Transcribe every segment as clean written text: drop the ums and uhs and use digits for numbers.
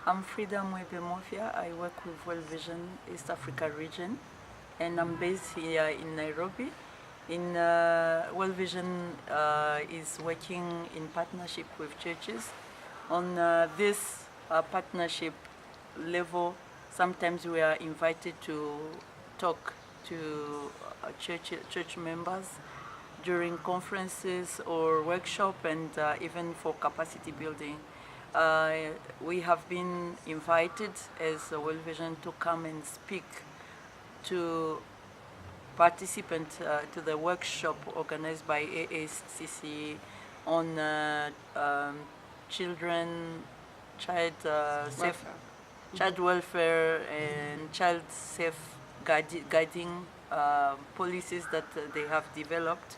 I'm Frida Mwebe. I work with Wellbeing East Africa region, and I'm based here in Nairobi. Wellbeing is working in partnership with churches. On this partnership level, sometimes we are invited to talk to church members during conferences or workshop, and even for capacity building. We have been invited as World Vision to come and speak to participants to the workshop organized by AACC on children, child safe, child welfare and child safe guiding policies that they have developed.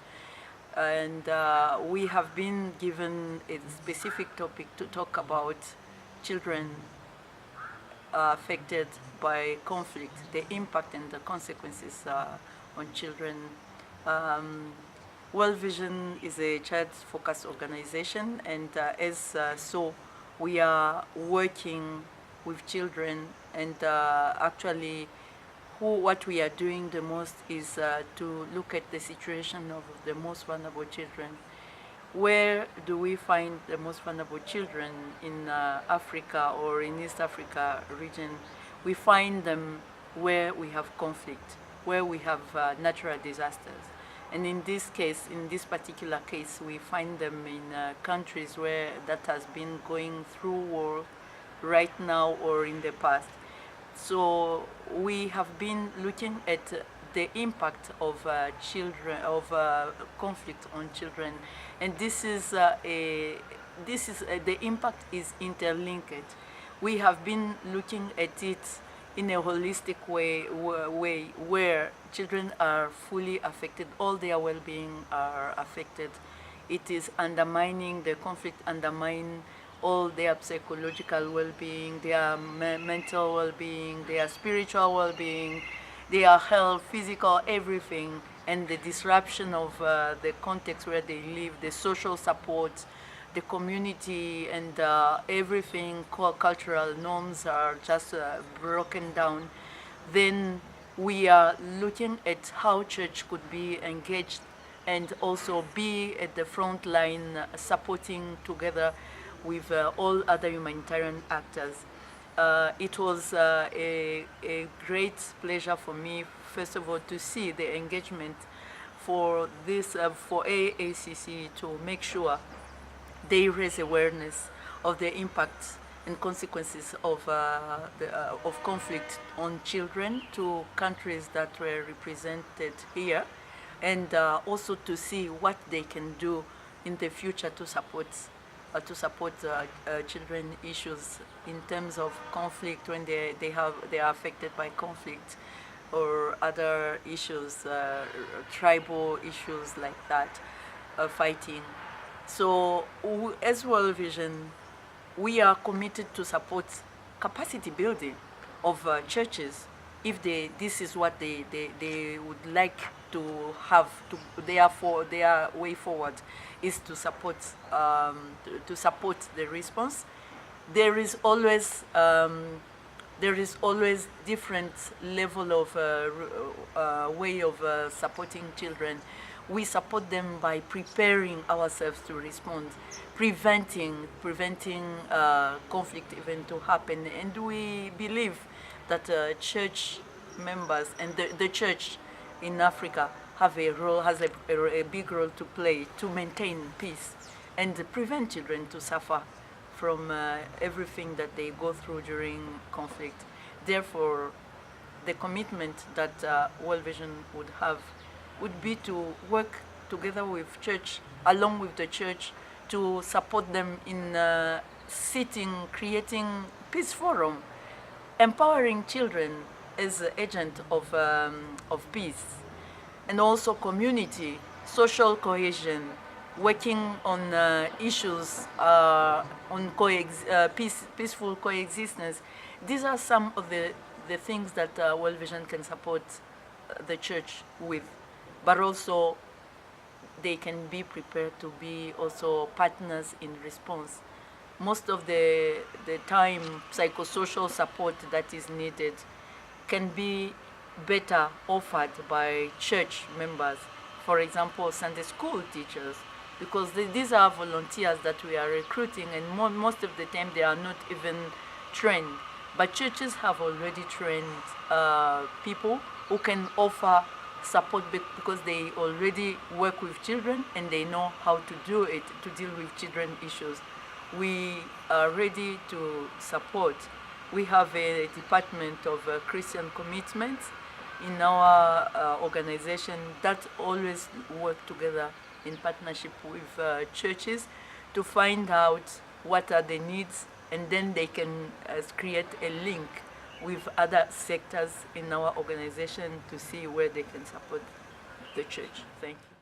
And we have been given a specific topic to talk about children affected by conflict, the impact and the consequences on children. World Vision is a child-focused organization, and so we are working with children, and actually what we are doing the most is to look at the situation of the most vulnerable children. Where do we find the most vulnerable children in Africa or in East Africa region? We find them where we have conflict, where we have natural disasters. And in this case, in this particular case, we find them in countries where that has been going through war right now or in the past. So we have been looking at the impact of conflict on children, and the impact is interlinked. We have been looking at it in a holistic way where children are fully affected, all their well-being are affected. It is undermining, the conflict undermine all their psychological well-being, their mental well-being, their spiritual well-being, their health, physical, everything, and the disruption of the context where they live, the social support, the community, and everything, cultural norms are just broken down. Then we are looking at how church could be engaged and also be at the front line, supporting together with all other humanitarian actors. It was a great pleasure for me, first of all, to see the engagement for this, for AACC, to make sure they raise awareness of the impacts and consequences of conflict on children to countries that were represented here, and also to see what they can do in the future to support children issues in terms of conflict when they are affected by conflict or other issues, tribal issues like that, fighting. So as World Vision, we are committed to support capacity building of churches if this is what they would like to have. Therefore, their way forward is to support the response. There is always different level of way of supporting children. We support them by preparing ourselves to respond, preventing conflict even to happen, and we believe that church members and the church in Africa has a big role to play to maintain peace and prevent children to suffer from everything that they go through during conflict. Therefore, the commitment that World Vision would have would be to work together with church, along with the church, to support them in creating peace forum, empowering children as an agent of peace, and also community, social cohesion, working on issues on peaceful coexistence. These are some of the things that World Vision can support the church with, but also they can be prepared to be also partners in response most of the time psychosocial support that is needed can be better offered by church members. For example, Sunday school teachers, because these are volunteers that we are recruiting, and most of the time they are not even trained. But churches have already trained people who can offer support because they already work with children and they know how to do it, to deal with children issues. We are ready to support. We have a department of Christian commitment in our organization that always work together in partnership with churches to find out what are the needs, and then they can create a link with other sectors in our organization to see where they can support the church. Thank you.